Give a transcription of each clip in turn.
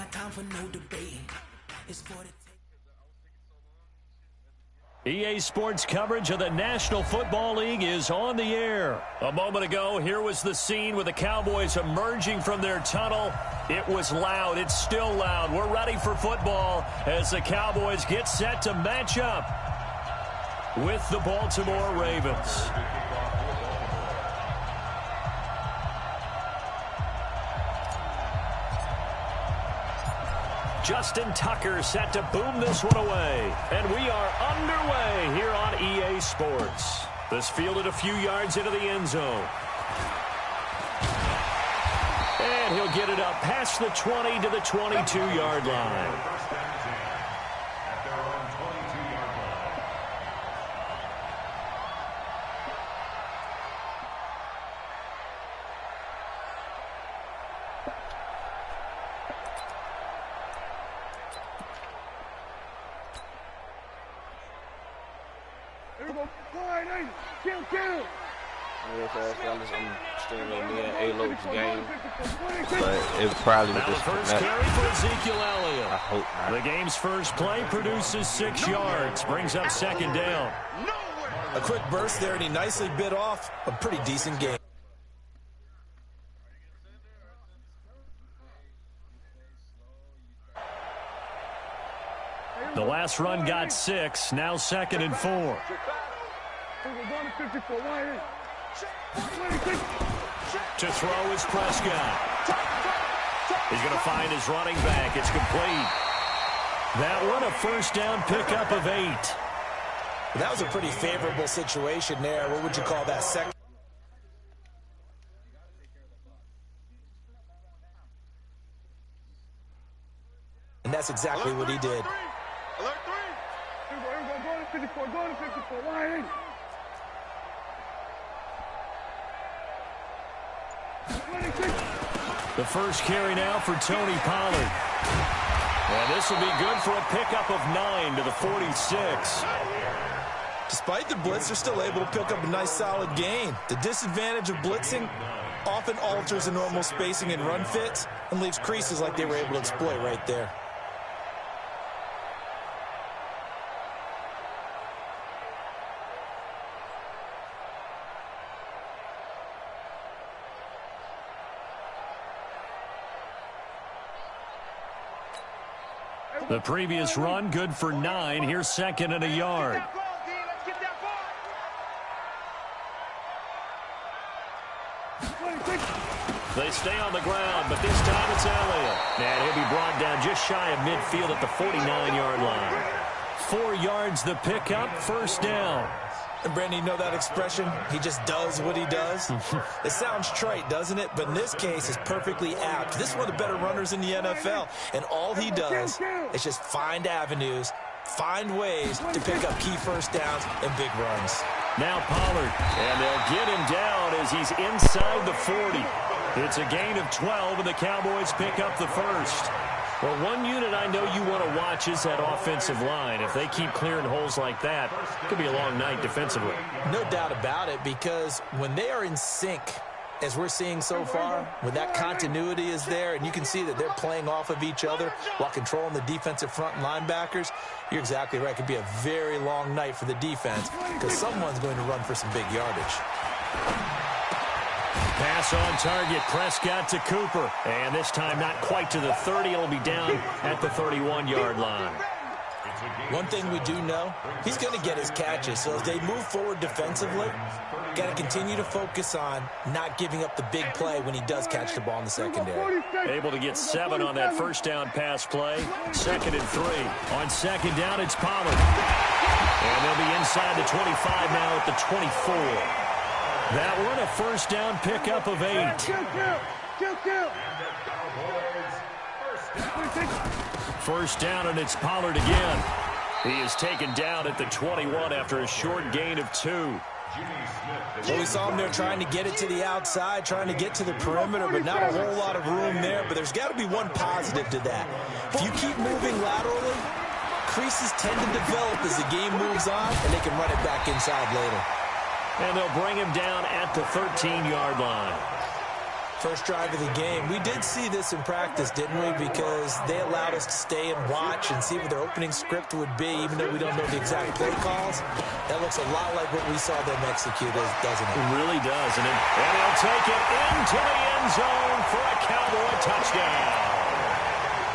got time for no debating. It's for the EA Sports coverage of the National Football League is on the air. A moment ago, here was the scene with the Cowboys emerging from their tunnel. It was loud. It's still loud. We're ready for football as the Cowboys get set to match up with the Baltimore Ravens. Justin Tucker set to boom this one away. And we are underway here on EA Sports. This fielded a few yards into the end zone. And he'll get it up past the 20 to the 22-yard line. I'm streaming me and A-Lope's game, but it probably would just first carry for Ezekiel Elliott. I hope not. The game's first play produces 6 yards, brings up second down. A quick burst there, and he nicely bit off a pretty decent game. The last run got 6, now 2nd and 4. To throw is Prescott. He's going to find his running back. It's complete. That one a first down pickup of 8. That was a pretty favorable situation there. What would you call that? Second. And that's exactly what he did. Alert 3. Go to 54. Why? The first carry now for Tony Pollard. And this will be good for a pickup of 9 to the 46. Despite the blitz, they're still able to pick up a nice solid gain. The disadvantage of blitzing often alters the normal spacing and run fits and leaves creases like they were able to exploit right there. The previous run, good for 9. Here's 2nd and a yard. They stay on the ground, but this time it's Elliott. And he'll be brought down just shy of midfield at the 49-yard line. 4 yards the pickup, first down. And Brandon, you know that expression? He just does what he does. It sounds trite, doesn't it? But in this case, it's perfectly apt. This is one of the better runners in the NFL. And all he does is just find avenues, find ways to pick up key first downs and big runs. Now Pollard, and they'll get him down as he's inside the 40. It's a gain of 12, and the Cowboys pick up the first. Well, one unit I know you want to watch is that offensive line. If they keep clearing holes like that, it could be a long night defensively. No doubt about it, because when they are in sync, as we're seeing so far, when that continuity is there and you can see that they're playing off of each other while controlling the defensive front and linebackers, you're exactly right. It could be a very long night for the defense because someone's going to run for some big yardage. Pass on target, Prescott to Cooper. And this time not quite to the 30. It'll be down at the 31-yard line. One thing we do know, he's going to get his catches. So as they move forward defensively, got to continue to focus on not giving up the big play when he does catch the ball in the secondary. Able to get 7 on that first down pass play. 2nd and 3. On 2nd down, it's Pollard. And they'll be inside the 25 now at the 24. That one a first down pickup of 8. First down, and it's Pollard again. He is taken down at the 21 after a short gain of 2. Well, we saw him there trying to get it to the outside, trying to get to the perimeter, but not a whole lot of room there. But there's got to be one positive to that. If you keep moving laterally, creases tend to develop as the game moves on, and they can run it back inside later. And they'll bring him down at the 13-yard line. First drive of the game. We did see this in practice, didn't we? Because they allowed us to stay and watch and see what their opening script would be, even though we don't know the exact play calls. That looks a lot like what we saw them execute, doesn't it? It really does. And he'll take it into the end zone for a Cowboy touchdown.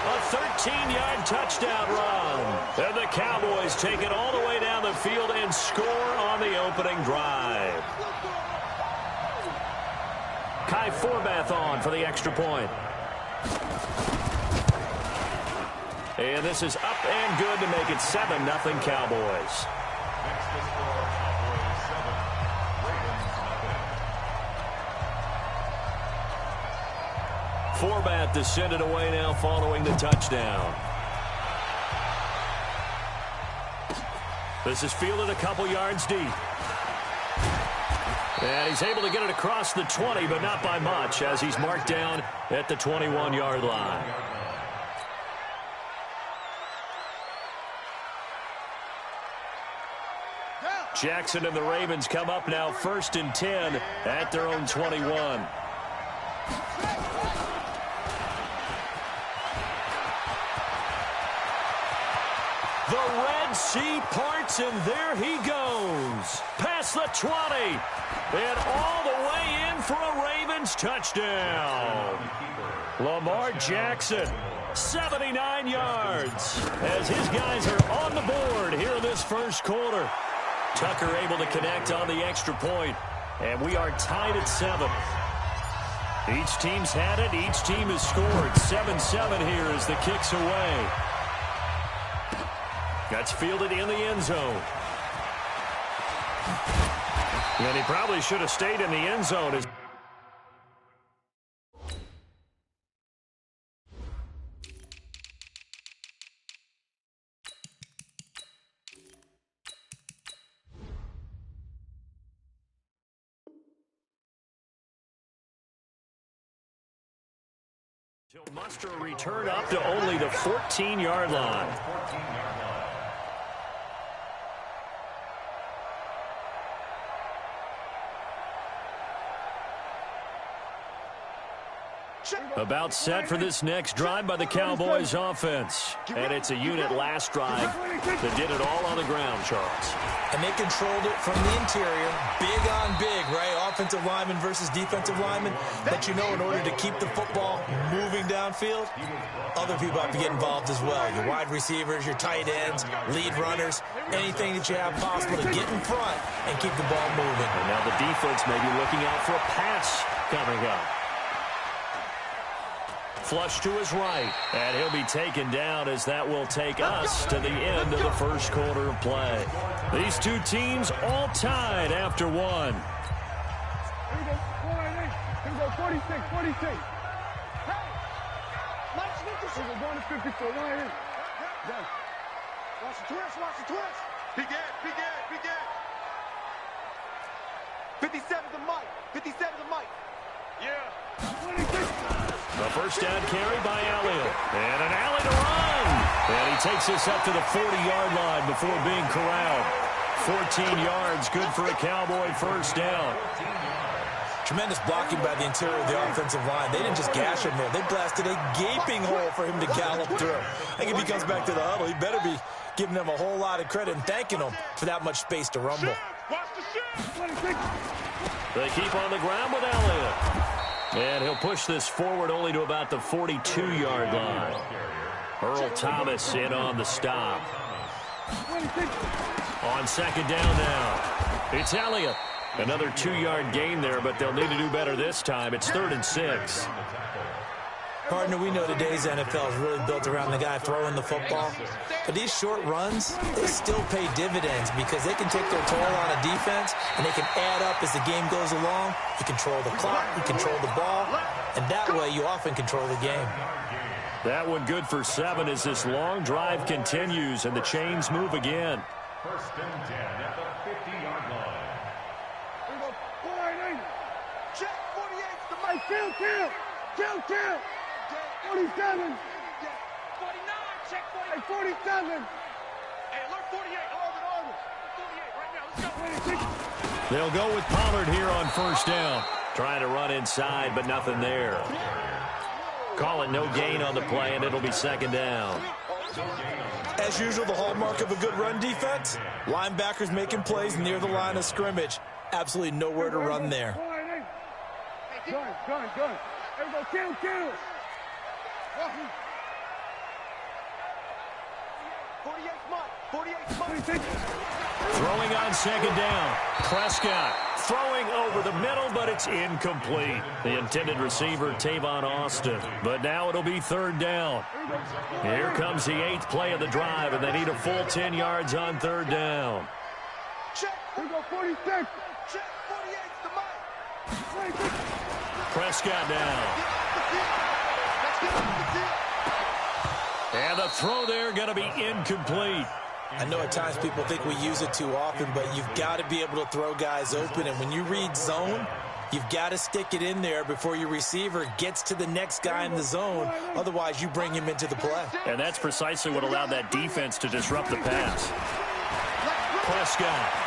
A 13-yard touchdown run. And the Cowboys take it all the way down the field and score on the opening drive. Kai Forbath on for the extra point. And this is up and good to make it 7-0 Cowboys. Forbath to send it away now following the touchdown. This is fielded a couple yards deep. And he's able to get it across the 20, but not by much, as he's marked down at the 21-yard line. Jackson and the Ravens come up now 1st and 10 at their own 21. The Red Sea parts, and there he goes. Past the 20. And all the way in for a Ravens touchdown. Lamar Jackson, 79 yards, as his guys are on the board here in this first quarter. Tucker able to connect on the extra point, and we are tied at 7. Each team's had it. Each team has scored. 7-7 here as the kick's away. That's fielded in the end zone. And he probably should have stayed in the end zone. He'll muster a return up to only the 14-yard line. About set for this next drive by the Cowboys offense. And it's a unit last drive that did it all on the ground, Charles. And they controlled it from the interior. Big on big, right? Offensive lineman versus defensive lineman. That you know in order to keep the football moving downfield, other people have to get involved as well. Your wide receivers, your tight ends, lead runners, anything that you have possible to get in front and keep the ball moving. And now the defense may be looking out for a pass coming up. Flush to his right, and he'll be taken down as that will take us to the end of the first quarter of play. These two teams all tied after one. Here we go. 46, 46. Hey, Mike Snickers. We're going to 54. Line in. Done. Watch the twist, watch the twist. Big Ed. 57 to Mike. 57 to Mike. Yeah. 26. The first down carry by Elliott. And an alley to run. And he takes us up to the 40-yard line before being corralled. 14 yards, good for a Cowboy first down. Tremendous blocking by the interior of the offensive line. They didn't just gash him there. They blasted a gaping hole for him to gallop through. I think if he comes back to the huddle, he better be giving them a whole lot of credit and thanking them for that much space to rumble. They keep on the ground with Elliott. And he'll push this forward only to about the 42-yard line. Earl Thomas in on the stop. On second down now, it's Elliott. Another 2-yard gain there, but they'll need to do better this time. It's 3rd and 6. Partner, we know today's NFL is really built around the guy throwing the football. But these short runs, they still pay dividends because they can take their toll on a defense and they can add up as the game goes along. You control the clock, you control the ball, and that way you often control the game. That one good for 7 as this long drive continues and the chains move again. 1st and 10 at the 50-yard line. Here we go. 48. Check 48. The Mike. Kill. 47. 49. Check 48. Hey, 47. Hey, alert 48. Alert. 48 right now. Let's go. 26. They'll go with Pollard here on first down. Trying to run inside, but nothing there. Call it no gain on the play, and it'll be second down. As usual, the hallmark of a good run defense, linebackers making plays near the line of scrimmage. Absolutely nowhere to run there. Gun. There we go, kill. 48 months. Throwing on second down. Prescott throwing over the middle, but it's incomplete. The intended receiver, Tavon Austin. But now it'll be third down. Here comes the 8th play of the drive, and they need a full 10 yards on third down. Check. Here we go, 46. Check, 48's the mark. Prescott down. And the throw there going to be incomplete. I know at times people think we use it too often, but you've got to be able to throw guys open. And when you read zone, you've got to stick it in there before your receiver gets to the next guy in the zone. Otherwise, you bring him into the play. And that's precisely what allowed that defense to disrupt the pass. Prescott.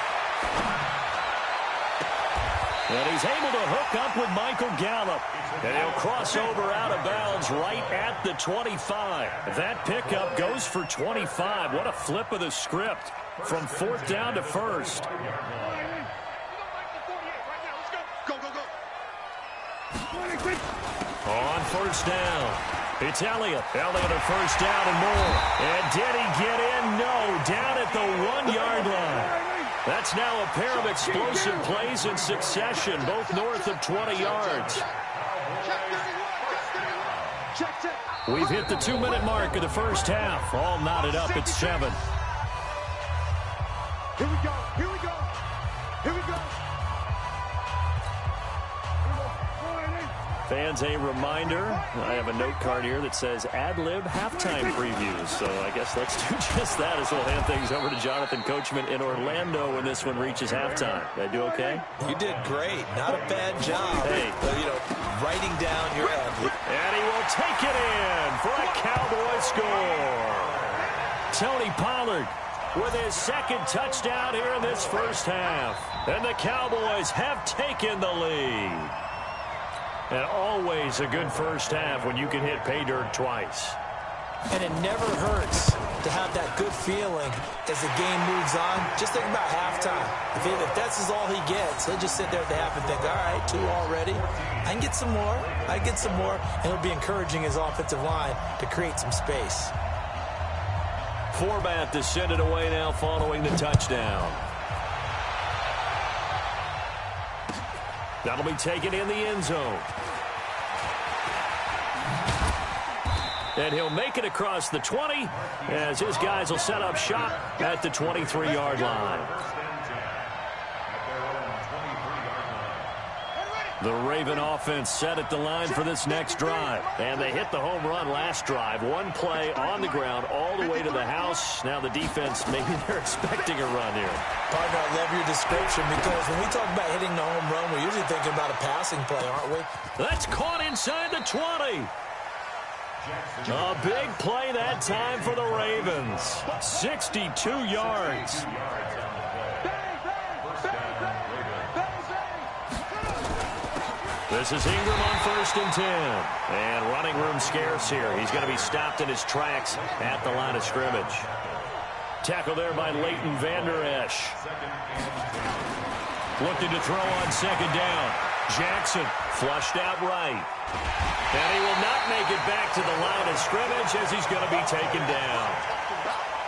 And he's able to hook up with Michael Gallup. And he'll cross over out of bounds right at the 25. That pickup goes for 25. What a flip of the script from 4th down to 1st. On 1st down, it's Elliott. Elliott a 1st down and more. And did he get in? No, down at the 1-yard line. That's now a pair of explosive plays in succession, both north of 20 yards. We've hit the 2-minute mark of the first half. All knotted up at 7. Here we go. Fans, a reminder, I have a note card here that says ad-lib halftime previews. So I guess let's do just that as we'll hand things over to Jonathan Coachman in Orlando when this one reaches halftime. Did I do okay? You did great. Not a bad job. Hey. Writing down your ad-lib. And he will take it in for a Cowboy score. Tony Pollard with his 2nd touchdown here in this first half. And the Cowboys have taken the lead. And always a good first half when you can hit pay dirt twice. And it never hurts to have that good feeling as the game moves on. Just think about halftime. If that's all he gets, he'll just sit there at the half and think, all right, 2 already. I can get some more. And he'll be encouraging his offensive line to create some space. Forbath to send it away now following the touchdown. That'll be taken in the end zone. And he'll make it across the 20 as his guys will set up shop at the 23-yard line. The Raven offense set at the line for this next drive. And they hit the home run last drive. 1 play on the ground all the way to the house. Now the defense, maybe they're expecting a run here. Partner, I love your description because when we talk about hitting the home run, we're usually thinking about a passing play, aren't we? That's caught inside the 20. A big play that time for the Ravens. 62 yards. This is Ingram on 1st and 10. And running room scarce here. He's going to be stopped in his tracks at the line of scrimmage. Tackle there by Leighton Vander Esch. Looking to throw on 2nd down. Jackson flushed out right. And he will not make it back to the line of scrimmage as he's going to be taken down.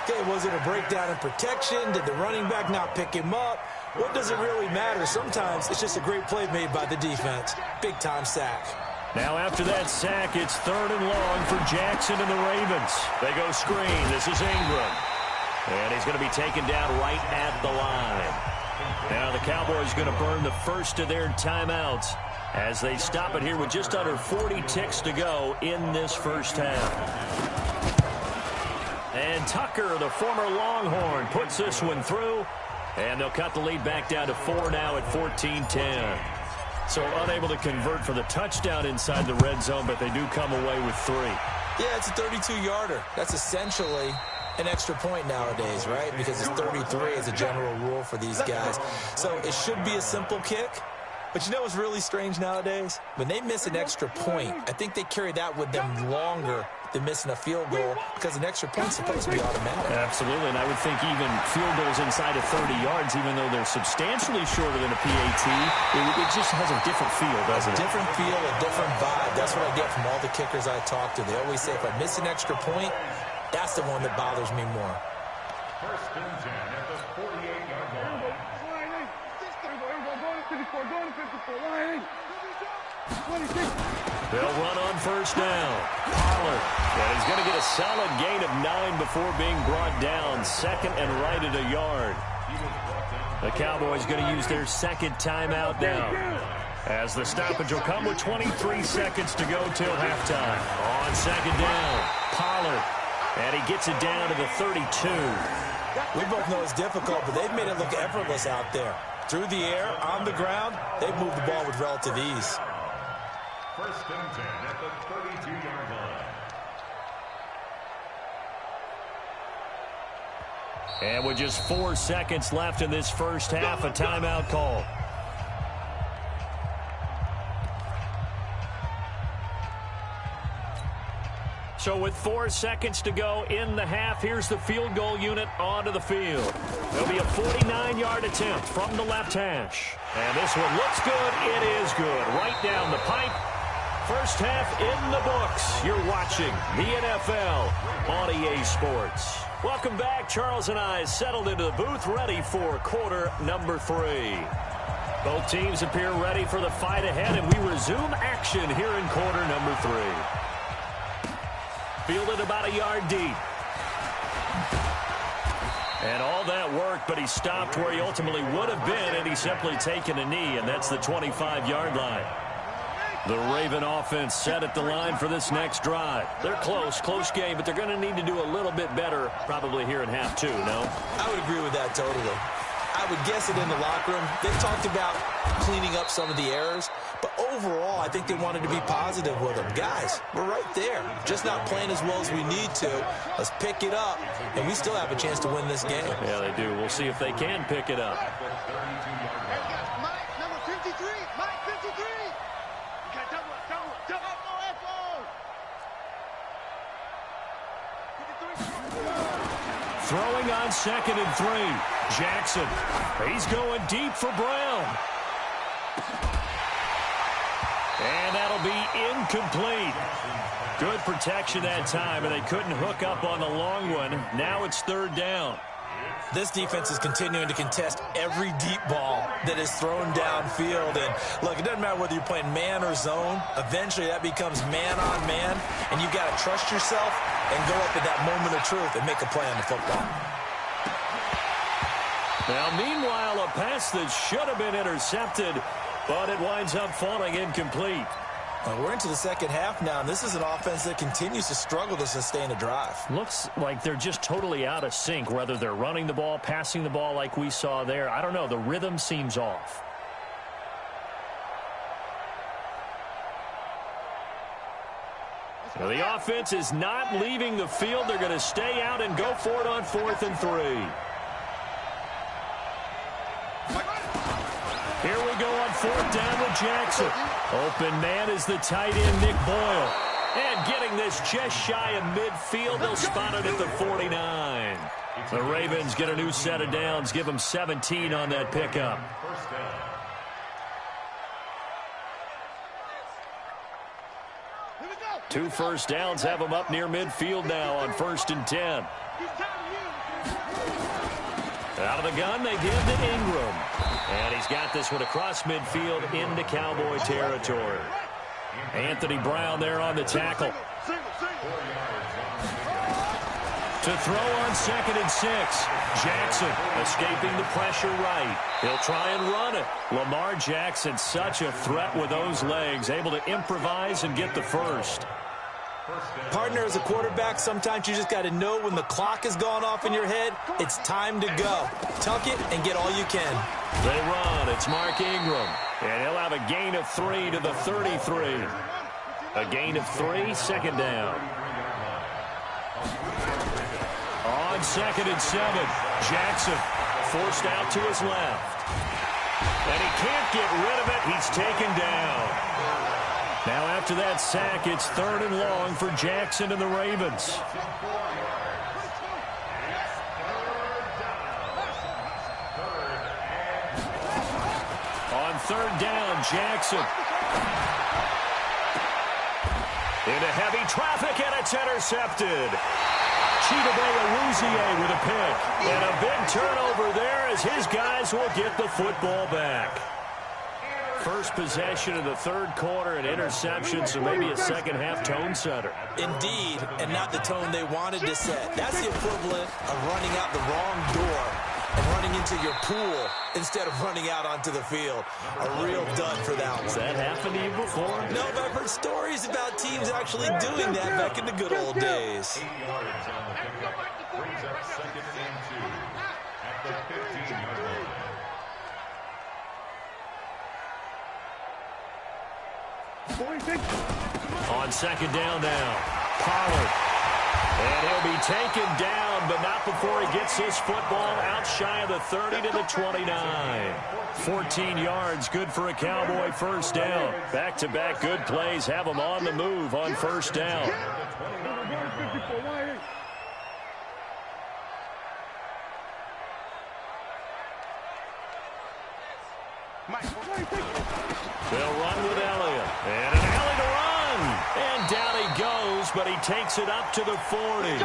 Okay, was it a breakdown in protection? Did the running back not pick him up? What does it really matter? Sometimes it's just a great play made by the defense. Big-time sack. Now after that sack, it's 3rd and long for Jackson and the Ravens. They go screen. This is Ingram. And he's going to be taken down right at the line. Now the Cowboys going to burn the first of their timeouts as they stop it here with just under 40 ticks to go in this first half. And Tucker, the former Longhorn, puts this one through. And they'll cut the lead back down to 4 now at 14-10. So unable to convert for the touchdown inside the red zone, but they do come away with 3. Yeah, it's a 32-yarder. That's essentially an extra point nowadays, right? Because it's 33 as a general rule for these guys. So it should be a simple kick. But you know what's really strange nowadays? When they miss an extra point, I think they carry that with them longer than missing a field goal because an extra point's supposed to be automatic. Absolutely, and I would think even field goals inside of 30 yards, even though they're substantially shorter than a PAT, it just has a different feel, doesn't it? A different feel, a different vibe. That's what I get from all the kickers I talk to. They always say if I miss an extra point, that's the one that bothers me more. First and 10 at the 48-yard line. They'll run on first down. Pollard. And he's going to get a solid gain of 9 before being brought down. Second and right at a yard. The Cowboys going to use their second timeout now, as the stoppage will come with 23 seconds to go till halftime. On second down, Pollard. And he gets it down to the 32. We both know it's difficult, but they've made it look effortless out there. Through the air, on the ground, they've moved the ball with relative ease. First and 10 at the 32-yard line. And with just 4 seconds left in this first half, a timeout call. So with 4 seconds to go in the half, here's the field goal unit onto the field. There'll be a 49-yard attempt from the left hash. And this one looks good. It is good. Right down the pipe. First half in the books. You're watching the NFL on EA Sports. Welcome back. Charles and I settled into the booth, ready for quarter number 3. Both teams appear ready for the fight ahead, and we resume action here in quarter number 3. Fielded about a yard deep. And all that worked, but he stopped where he ultimately would have been, and he's simply taken a knee, and that's the 25-yard line. The Raven offense set at the line for this next drive. They're close game, but they're going to need to do a little bit better probably here in half 2, no? I would agree with that totally. I would guess it in the locker room. They talked about cleaning up some of the errors, but overall, I think they wanted to be positive with them. Guys, we're right there. Just not playing as well as we need to. Let's pick it up, and we still have a chance to win this game. Yeah, they do. We'll see if they can pick it up. Mike, number 53. Mike, 53. Okay, double. Throwing on second and 3. Jackson. He's going deep for Brown. And that'll be incomplete. Good protection that time, and they couldn't hook up on the long one. Now it's third down. This defense is continuing to contest every deep ball that is thrown downfield. And, look, it doesn't matter whether you're playing man or zone. Eventually, that becomes man on man, and you've got to trust yourself and go up at that moment of truth and make a play on the football. Now, meanwhile, a pass that should have been intercepted, but it winds up falling incomplete. We're into the second half now, and this is an offense that continues to struggle to sustain a drive. Looks like they're just totally out of sync, whether they're running the ball, passing the ball like we saw there. I don't know. The rhythm seems off. Well, the offense is not leaving the field. They're going to stay out and go for it on 4th and 3. Here we go on 4th down with Jackson. Open man is the tight end, Nick Boyle. And getting this just shy of midfield, they'll spot it at the 49. The Ravens get a new set of downs, give them 17 on that pickup. Two first downs have them up near midfield now on 1st and 10. Out of the gun, they give to Ingram. And he's got this one across midfield into Cowboy territory. Anthony Brown there on the tackle. To throw on 2nd and 6. Jackson escaping the pressure right. He'll try and run it. Lamar Jackson, such a threat with those legs, able to improvise and get the first. Partner, as a quarterback, sometimes you just got to know when the clock has gone off in your head, it's time to go. Tuck it and get all you can. They run. It's Mark Ingram. And he'll have a gain of 3 to the 33. A gain of 3, second down. On 2nd and 7, Jackson forced out to his left. And he can't get rid of it. He's taken down. Now after that sack, it's 3rd and long for Jackson and the Ravens. On 3rd down, Jackson. Into heavy traffic, and it's intercepted. Chidobe with a pick. And a big turnover there as his guys will get the football back. First possession of the 3rd quarter, an interception, so maybe a second-half tone setter. Indeed, and not the tone they wanted to set. That's the equivalent of running out the wrong door and running into your pool instead of running out onto the field. A real dud for that one. Has that happened to you before? No, but I've heard stories about teams actually doing that back in the good old days. 8 yards on the pickup. Brings up 2nd and 2 at the 15-yard line. On 2nd down now, Pollard. And he'll be taken down, but not before he gets this football out shy of the 30 to the 29. 14 yards, good for a Cowboy first down. Back-to-back good plays have them on the move on first down. They'll run with Elliott. And an alley to run. And down he goes, but he takes it up to the 40.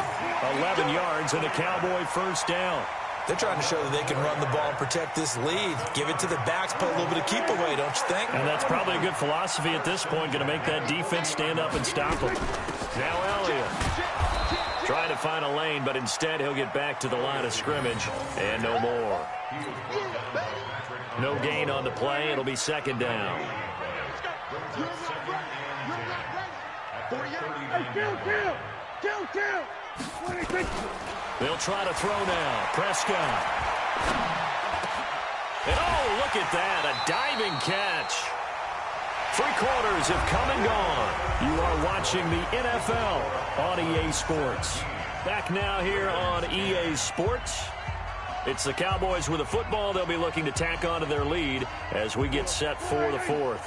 11 yards and a Cowboy first down. They're trying to show that they can run the ball and protect this lead. Give it to the backs, put a little bit of keep away, don't you think? And that's probably a good philosophy at this point, going to make that defense stand up and stop them. Now Elliott trying to find a lane, but instead he'll get back to the line of scrimmage, and no more. No gain on the play. It'll be 2nd down. They'll try to throw now. Prescott. And oh, look at that. A diving catch. 3 quarters have come and gone. You are watching the NFL on EA Sports. Back now here on EA Sports. It's the Cowboys with a football. They'll be looking to tack onto their lead as we get set for the 4th.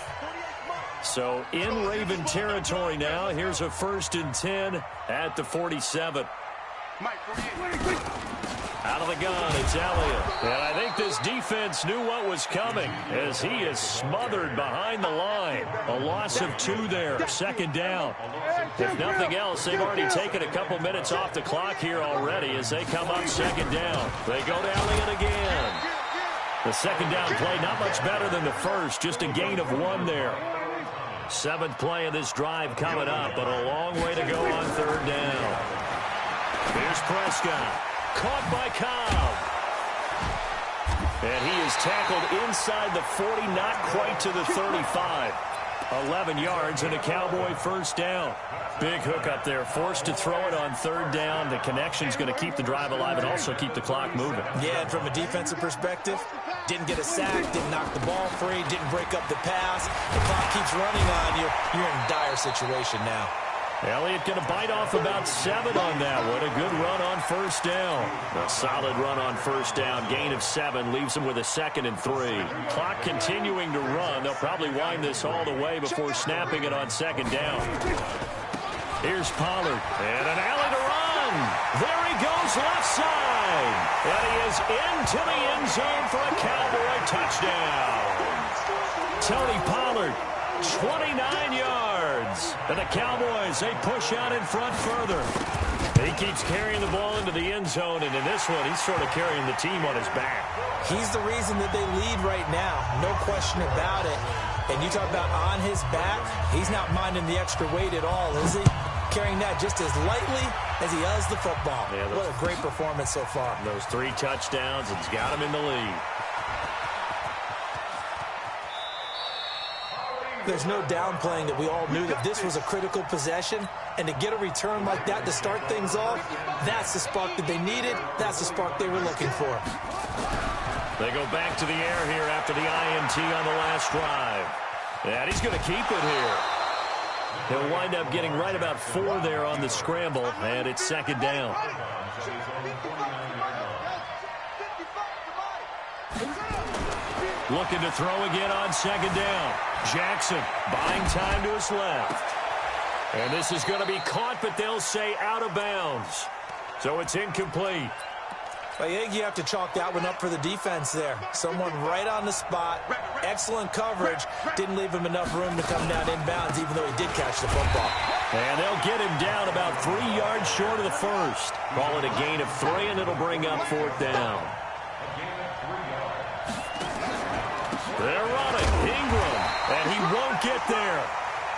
So in Raven territory now. Here's a 1st and 10 at the 47. Out of the gun, it's Elliott. And I think this defense knew what was coming as he is smothered behind the line. A loss of 2 there, 2nd down. If nothing else, they've already taken a couple minutes off the clock here already as they come up 2nd down. They go to Elliott again. The 2nd down play not much better than the first, just a gain of 1 there. 7th play of this drive coming up, but a long way to go on 3rd down. Here's Prescott. Caught by Cobb. And he is tackled inside the 40, not quite to the 35. 11 yards and a Cowboy first down. Big hook up there, forced to throw it on 3rd down. The connection's going to keep the drive alive and also keep the clock moving. Yeah, and from a defensive perspective, didn't get a sack, didn't knock the ball free, didn't break up the pass. The clock keeps running on you. You're in a dire situation now. Elliott going to bite off about 7 on that one. A good run on first down. A solid run on first down. Gain of 7 leaves them with a 2nd and 3. Clock continuing to run. They'll probably wind this all the way before snapping it on 2nd down. Here's Pollard. And an alley to run. There he goes left side. And he is into the end zone for a Cowboy touchdown. Tony Pollard, 29 yards. And the Cowboys, they push out in front further. He keeps carrying the ball into the end zone, and in this one, he's sort of carrying the team on his back. He's the reason that they lead right now, no question about it. And you talk about on his back, he's not minding the extra weight at all, is he? Carrying that just as lightly as he does the football. Yeah, what a great performance so far. Those 3 touchdowns, it's got him in the lead. There's no downplaying that we all knew that this was a critical possession, and to get a return like that to start things off, that's the spark that they needed. That's the spark they were looking for. They go back to the air here after the INT on the last drive. And he's going to keep it here. He'll wind up getting right about 4 there on the scramble, and it's 2nd down. Looking to throw again on second down. Jackson buying time to his left. And this is going to be caught, but they'll say out of bounds. So it's incomplete. I think you have to chalk that one up for the defense there. Someone right on the spot. Excellent coverage. Didn't leave him enough room to come down inbounds, even though he did catch the football. And they'll get him down about 3 yards short of the first. Call it a gain of 3, and it'll bring up 4th down. They're running. Ingram, and he won't get there.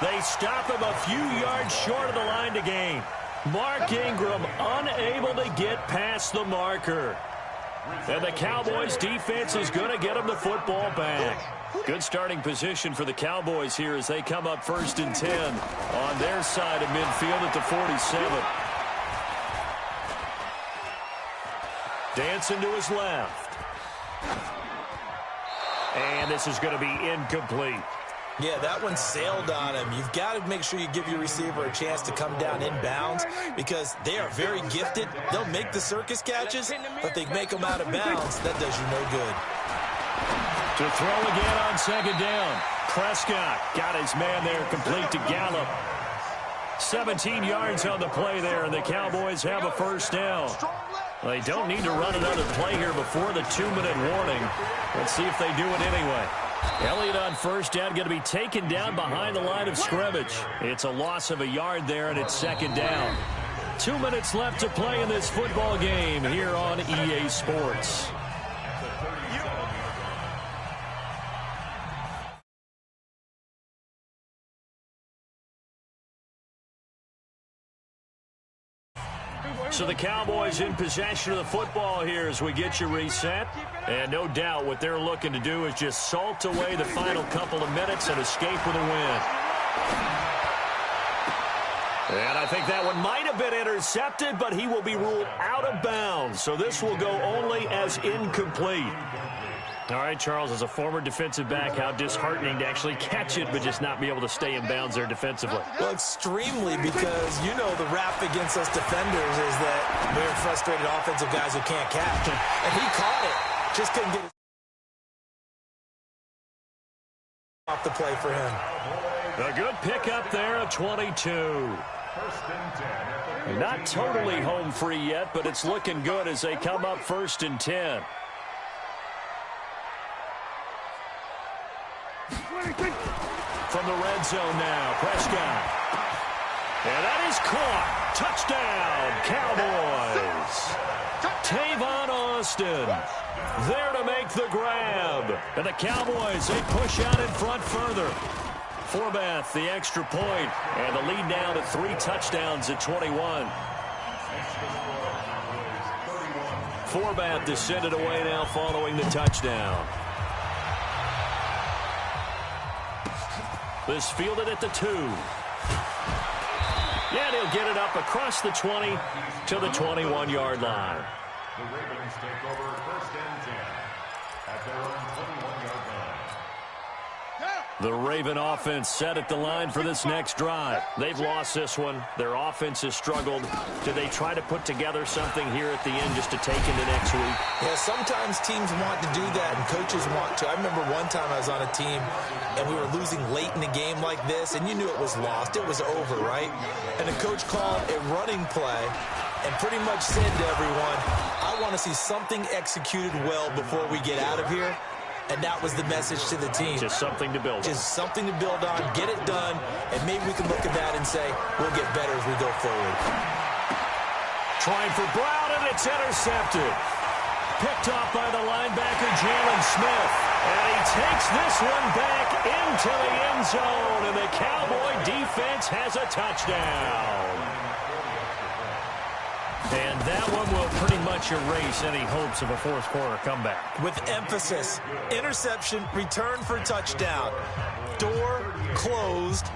They stop him a few yards short of the line to gain. Mark Ingram unable to get past the marker. And the Cowboys defense is going to get him the football back. Good starting position for the Cowboys here as they come up 1st and 10 on their side of midfield at the 47. Dancing to his left. And this is going to be incomplete. Yeah, that one sailed on him. You've got to make sure you give your receiver a chance to come down inbounds because they are very gifted. They'll make the circus catches, but they make them out of bounds. That does you no good. To throw again on second down. Prescott got his man there complete to Gallup. 17 yards on the play there, and the Cowboys have a 1st down. They don't need to run another play here before the 2-minute warning. Let's see if they do it anyway. Elliott on 1st down, going to be taken down behind the line of scrimmage. It's a loss of a yard there, and it's 2nd down. 2 minutes left to play in this football game here on EA Sports. So the Cowboys in possession of the football here as we get you reset. And no doubt what they're looking to do is just salt away the final couple of minutes and escape with a win. And I think that one might have been intercepted, but he will be ruled out of bounds. So this will go only as incomplete. All right, Charles, as a former defensive back, how disheartening to actually catch it but just not be able to stay in bounds there defensively. Well, extremely, because you know the rap against us defenders is that we're frustrated offensive guys who can't catch. And he caught it. Just couldn't get it off the play for him. A good pickup there of 22. Not totally home free yet, but it's looking good as they come up 1st and 10. From the red zone now, Prescott. And that is caught. Touchdown, Cowboys. Tavon Austin there to make the grab. And the Cowboys, they push out in front further. Forbath, the extra point, and the lead now to 3 touchdowns at 21. Forbath descended away now following the touchdown. This fielded at the 2. Yeah, he'll get it up across the 20 to the 21-yard line. The Ravens take over 1st and 10 at their own 21-yard line. The Raven offense set at the line for this next drive. They've lost this one. Their offense has struggled. Do they try to put together something here at the end just to take into next week? Yeah, sometimes teams want to do that and coaches want to. I remember one time I was on a team and we were losing late in a game like this, and you knew it was lost. It was over, right? And the coach called a running play and pretty much said to everyone, I want to see something executed well before we get out of here. And that was the message to the team. Just something to build on. Just something to build on, get it done, and maybe we can look at that and say, we'll get better as we go forward. Trying for Brown, and it's intercepted. Picked off by the linebacker, Jalen Smith. And he takes this one back into the end zone, and the Cowboy defense has a touchdown. And that one will pretty much erase any hopes of a fourth-quarter comeback. With emphasis, interception, return for touchdown. Door closed.